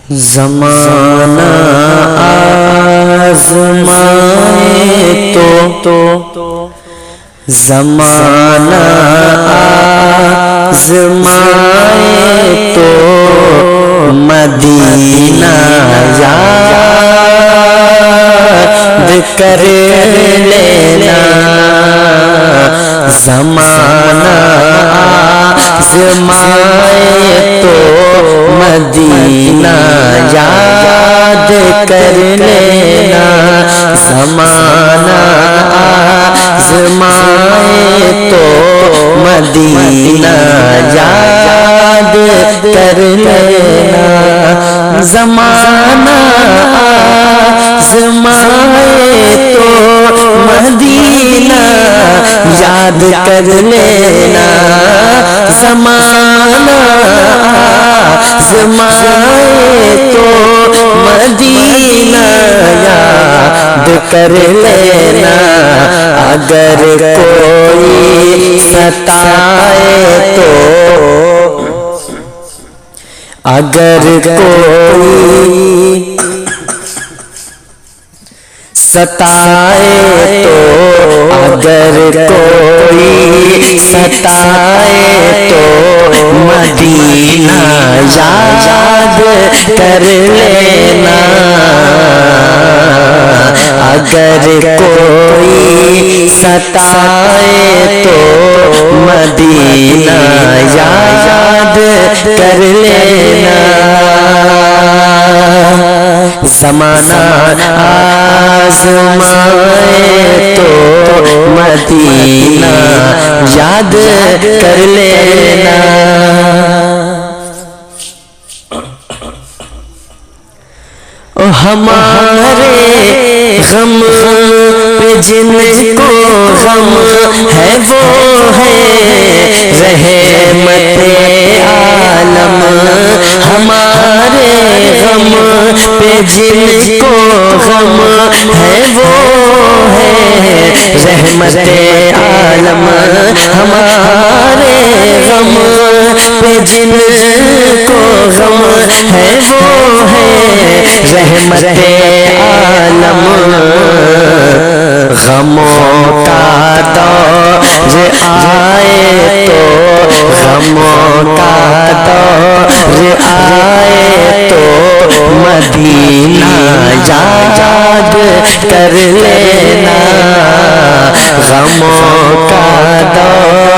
زمانہ آزمائے تو زمانہ آزمائے تو مدینہ یاد کر لینا زمانہ آزمائے تو مدینہ یاد کر لینا زمانہ آزمائے تو مدینہ یاد کر لینا زمانہ آزمائے تو مدینہ یاد کر لینا زمانہ آزمائے تو مدینہ یاد کر لینا اگر کوئی ستائے تو اگر کوئی ستائے تو اگر کوئی ستائے تو مدینہ یاد کر لینا اگر کوئی ستائے تو مدینہ یاد کر لینا زمانہ آزمائے تو مدینہ یاد کر لینا ہمارے غم پہ جن کو غم ہے وہ ہے رحمت عالم ہمارے غم پہ جن کو غم ہے وہ ہے رحمت عالم ہمارے غم پہ جن کو غم ہے وہ ہے رحمت عالم غموں کا دور آئے تو غموں کا دور آئے تو مدینہ یاد کر لینا غموں کا دور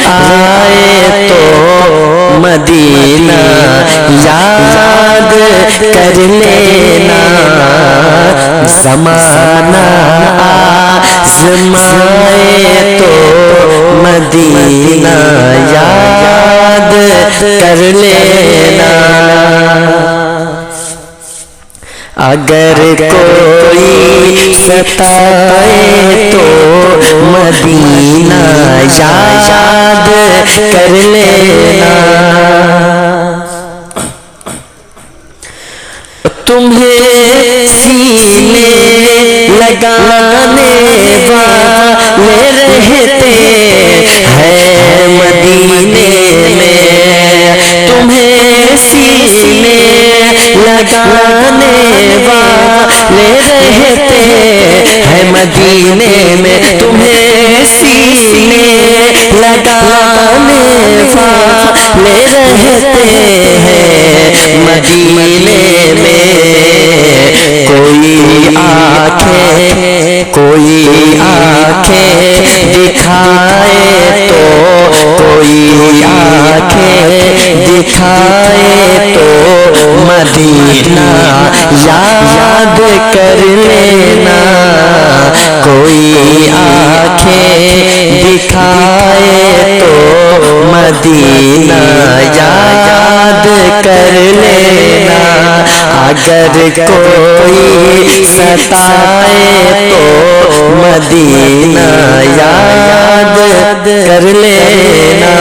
آئے تو مدینہ یاد کر لینا زمانہ آزمائے تو مدینہ یاد کر لینا اگر کوئی ستائے تو مدینہ یاد کر لینا تمہیں سینے لگانے والے رہتے ہیں مدینے میں تمہیں سینے لگانے والے رہتے ہیں مدینے میں تمہیں سینے لگانے والے رہتے ہیں مدینے میں کوئی آنکھیں دکھائے تو کوئی آنکھیں دکھائے تو مدینہ یاد کر لینا کوئی آنکھیں دکھائے تو مدینہ یاد کر لینا اگر کوئی ستائے تو مدینہ یاد کر لینا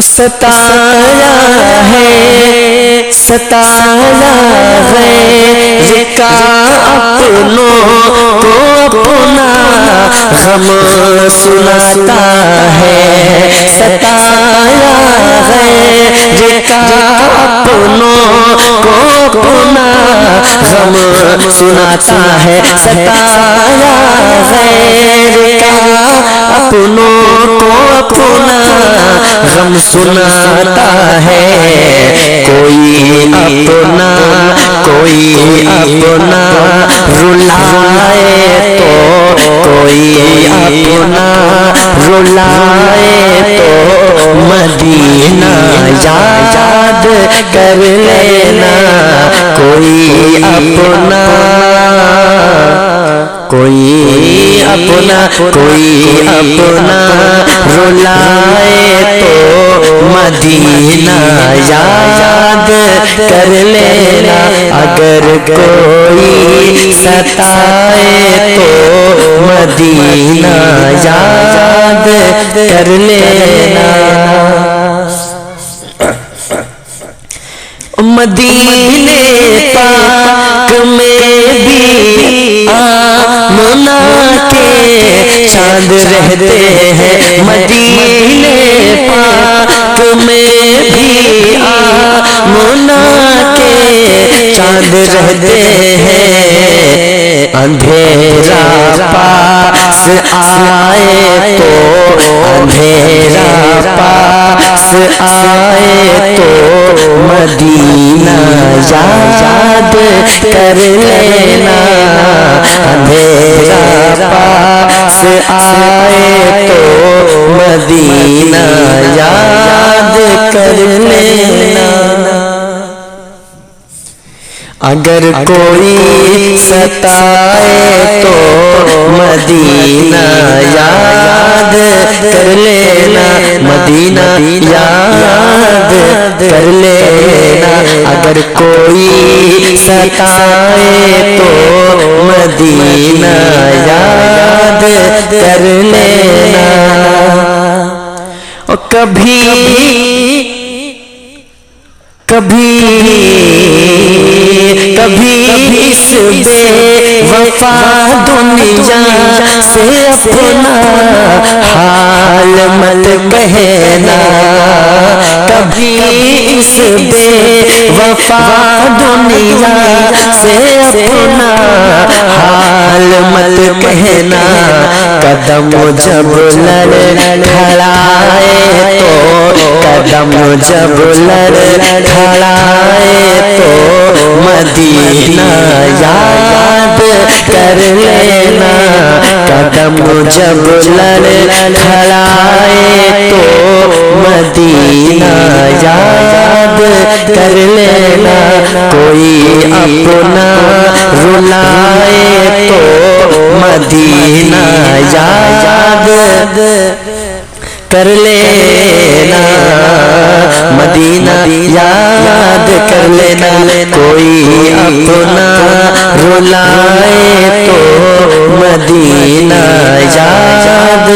ستایا ہے غیر کا اپنوں کو اپنا غم سناتا ہے ستایا غیر اپنوں کو اپنا غم سناتا ہے، ستایا غیر کا اپنوں کو اپنا غم سناتا ہے، کوئی اپنا رلائے تو کوئی اپنا رلائے تو مدینہ یاد کر لینا، کوئی اپنا رلائے تو مدینہ یاد کر لینا، اگر کوئی ستائے تو مدینہ یاد کر لینا۔ مدینے پاک میں بھی آمنہ کے چاند رہتے ہیں، مدینے پاک میں بھی آمنہ کے چاند رہتے ہیں، اندھیرا پاس آئے تو اندھیرا پاس آئے تو مدینہ یاد کر لینا، اندھیرا پاس آئے تو مدینہ یاد کر لینا، اگر کوئی ستائے تو مدینہ یاد کر لینا، مدینہ یاد کر لینا، اگر کوئی ستائے تو مدینہ یاد کر لینا۔ اور کبھی اس بے وفا دنیا سے اپنا حال مت کہنا، کبھی اس بے وفا دنیا سے اپنا حال مت کہنا، قدم جب لڑکھڑائے تو قدم جب لڑکھڑائے تو مدینہ یاد کر لینا، قدم جب لڑکھڑائے تو مدینہ یاد کر لینا، کوئی اپنا رلائے تو مدینہ یاد کر لینا، مدینہ یاد کر لینا، کوئی اپنا رلائے تو مدینہ یاد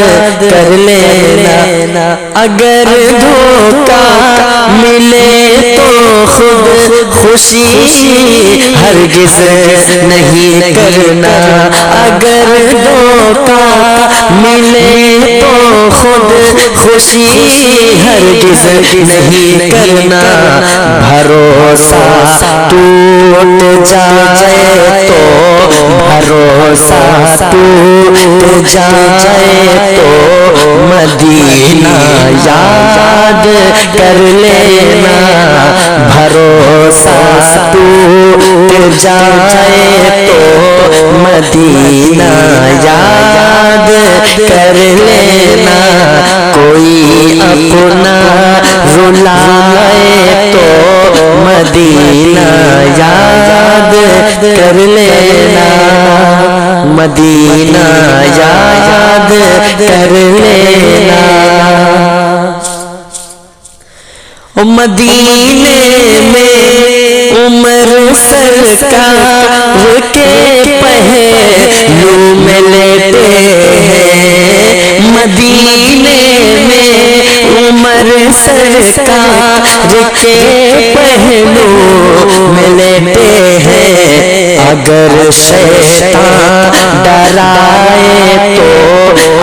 کر لینا، اگر دھوکہ ملے تو خود خوشی ہرگز نہیں کرنا، اگر دھوکہ ملے تو خود خوشی ہرگز نہیں کرنا، بھروسہ ٹوٹ جائے تو بھروسہ ٹوٹ جائے تو مدینہ یاد کر لینا، بھروسہ ٹوٹ جائے تو مدینہ یاد کر لینا، کوئی اپنا رلائے تو مدینہ یاد کر لینا، مدینہ یاد کر لینا۔ مدینے میں عمر سرکار کے پہلو میں لیتے ہیں، مدینے میں عمر سرکار کے پہلو میں لیتے ہیں، اگر شیطان ڈرائے تو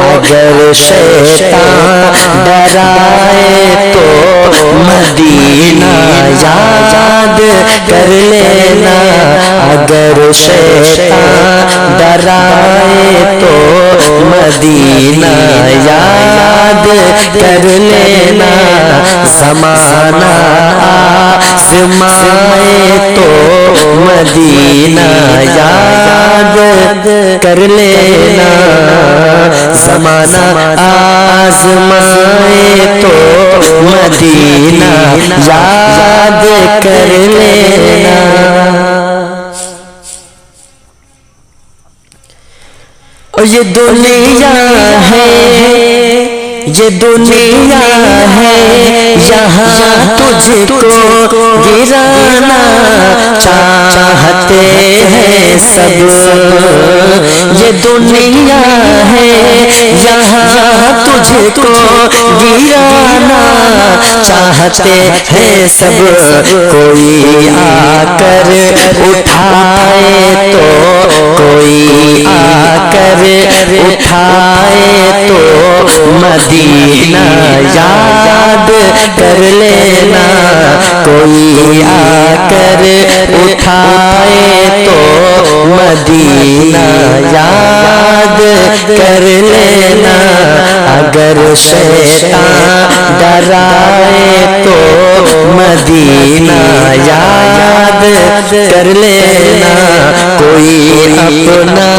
اگر شیطان ڈرائے تو مدینہ یاد کر لینا، اگر شیطان ڈرائے تو مدینہ یاد کر لینا، زمانہ آزمائے تو مدینہ یاد کر لینا، زمانہ آزمائے تو مدینہ یاد کر لینا۔ اور یہ دنیا ہے، یہ دنیا ہے، یہاں تجھ کو گرانا چاہتے ہیں سب، یہ دنیا ہے، یہاں تجھ کو گرانا چاہتے ہیں سب، کوئی آ کر اٹھائے تو، کوئی آ کر اٹھائے تو مدینہ یاد کر لینا، کوئی آ کر اٹھائے تو مدینہ یاد کر لینا، اگر شیطان ڈرائے تو مدینہ یاد کر لینا، کوئی اپنا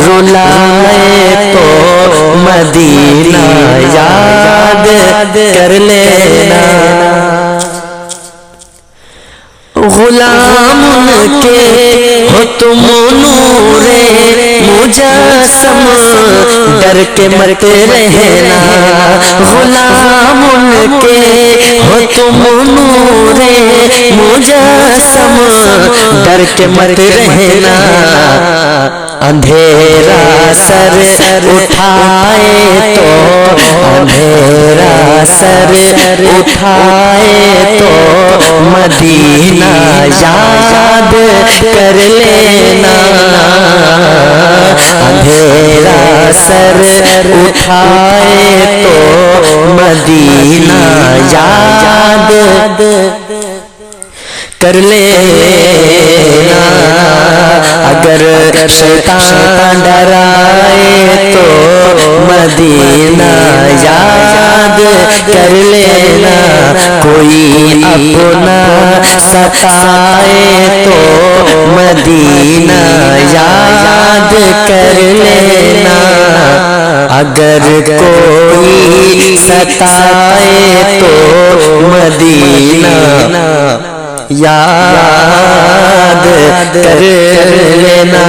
رلائے تو مدینہ یاد کر لینا۔ غلام ان کے ہو تم نور مجسم، ڈر کے مت رہنا، غلام ان کے ہو تم نور مجسم، ڈر کے مت رہنا، اندھیرا سر اٹھائے تو، اندھیرا سر اٹھائے تو مدینہ یاد کر لینا، اندھیرا سر اٹھائے تو مدینہ یاد کر لینا، اگر شیطان ڈرائے تو مدینہ یاد کر لینا، کوئی اپنا ستائے تو مدینہ یاد کر لینا، اگر کوئی ستائے تو مدینہ یاد کر لینا۔